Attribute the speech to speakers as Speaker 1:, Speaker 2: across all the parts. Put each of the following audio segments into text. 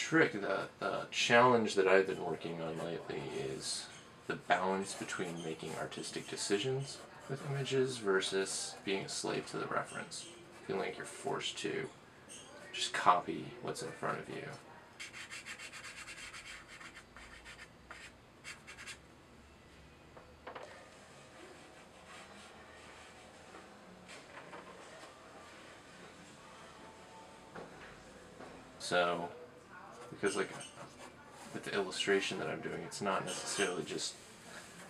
Speaker 1: trick, the challenge that I've been working on lately is the balance between making artistic decisions with images versus being a slave to the reference. Feeling like you're forced to just copy what's in front of you. So, because like with the illustration that I'm doing, it's not necessarily just,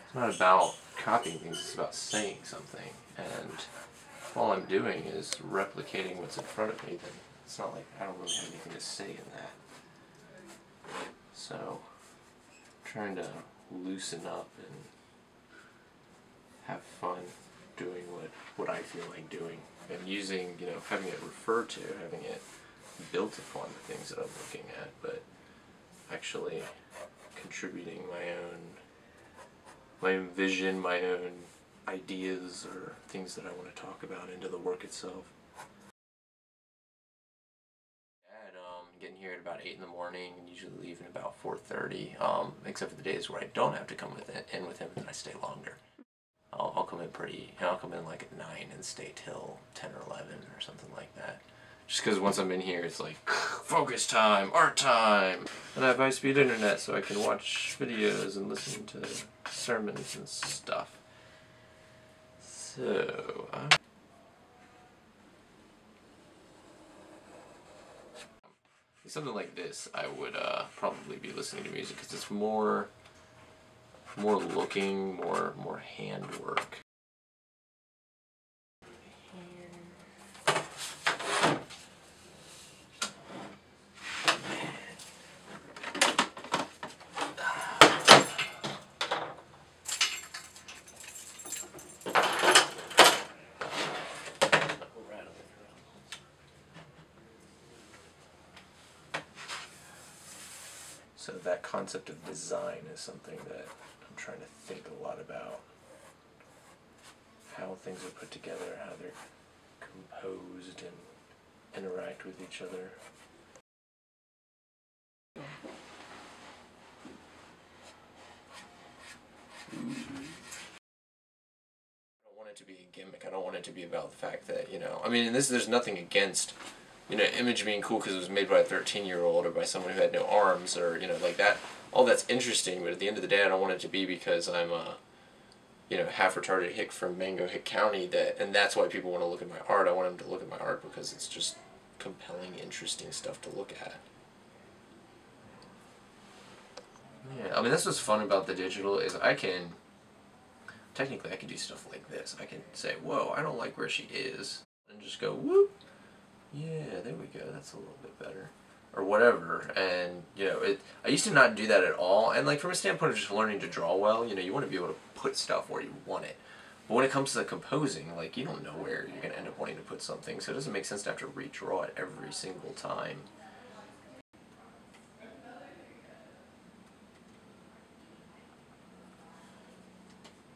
Speaker 1: it's not about copying things, it's about saying something. And if all I'm doing is replicating what's in front of me, then it's not like I don't really have anything to say in that. So, I'm trying to loosen up and have fun doing what I feel like doing. And using, having it refer to, having it built upon the things that I'm looking at, but actually contributing my own vision, my own ideas, or things that I want to talk about into the work itself. Getting here at about 8 in the morning, and usually leaving about 4:30, except for the days where I don't have to come in with him, and then I stay longer. I'll come in I'll come in like at 9 and stay till 10 or 11 or something like that. Just because once I'm in here, it's like, focus time, art time! And I have high-speed internet so I can watch videos and listen to sermons and stuff. So, something like this, I would probably be listening to music because it's more looking, more handwork. So that concept of design is something that I'm trying to think a lot about. How things are put together, how they're composed and interact with each other. I don't want it to be a gimmick. I don't want it to be about the fact that, there's nothing against image being cool because it was made by a 13-year-old or by someone who had no arms, or like that. All that's interesting, but at the end of the day, I don't want it to be because I'm a half-retarded hick from Mango Hick County, and that's why people want to look at my art. I want them to look at my art because it's just compelling, interesting stuff to look at. Yeah, that's what's fun about the digital is technically I can do stuff like this. I can say, whoa, I don't like where she is, and just go, whoop. Yeah, there we go, that's a little bit better. Or whatever, and, I used to not do that at all, and like from a standpoint of just learning to draw well, you want to be able to put stuff where you want it. But when it comes to composing, like, you don't know where you're going to end up wanting to put something, so it doesn't make sense to have to redraw it every single time.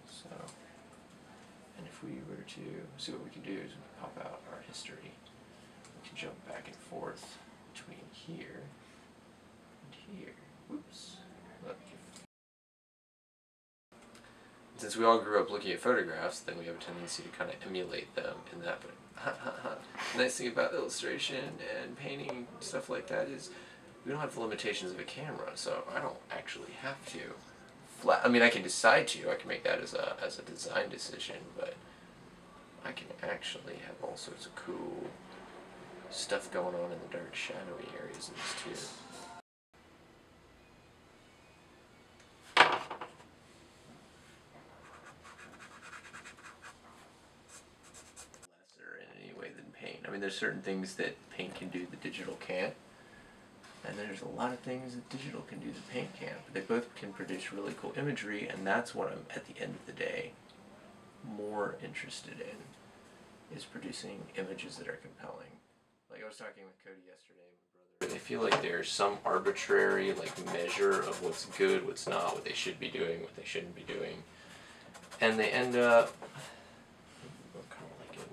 Speaker 1: So, and if we were to see what we can do is pop out our history. We can jump back and forth between here and here. Whoops. Look. Since we all grew up looking at photographs, then we have a tendency to kind of emulate them in that. But the nice thing about illustration and painting, stuff like that, is we don't have the limitations of a camera, so I don't actually have to I can decide to. I can make that as a design decision, but I can actually have all sorts of cool stuff going on in the dark, shadowy areas of this too. Lesser in any way than paint. There's certain things that paint can do that digital can't, and there's a lot of things that digital can do that paint can't. But they both can produce really cool imagery, and that's what I'm, at the end of the day, more interested in, is producing images that are compelling. Like I was talking with Cody yesterday, my brother. I feel like there's some arbitrary measure of what's good, what's not, what they should be doing, what they shouldn't be doing, and they end up. I'm kind of liking.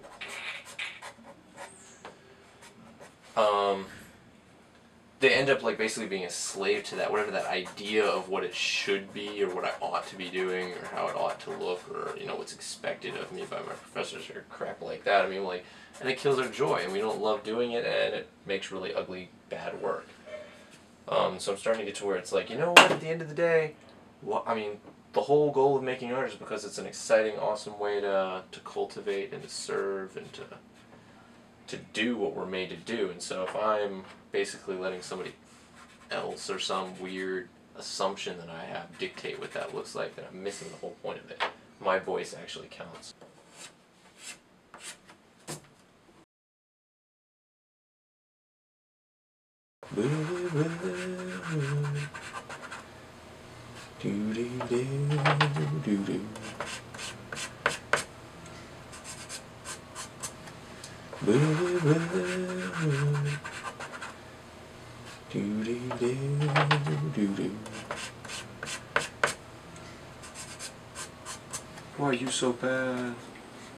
Speaker 2: they end up like basically being a slave to that, whatever that idea of what it should be or what I ought to be doing or how it ought to look or what's expected of me by my professors or crap like that. I mean, like, and it kills our joy and we don't love doing it and it makes really ugly bad work. So I'm starting to get to where it's like, you know what, at the end of the day, the whole goal of making art is because it's an exciting, awesome way to cultivate and to serve and to do what we're made to do. And so if I'm basically letting somebody else or some weird assumption that I have dictate what that looks like, then I'm missing the whole point of it. My voice actually counts.
Speaker 1: Why are you so bad?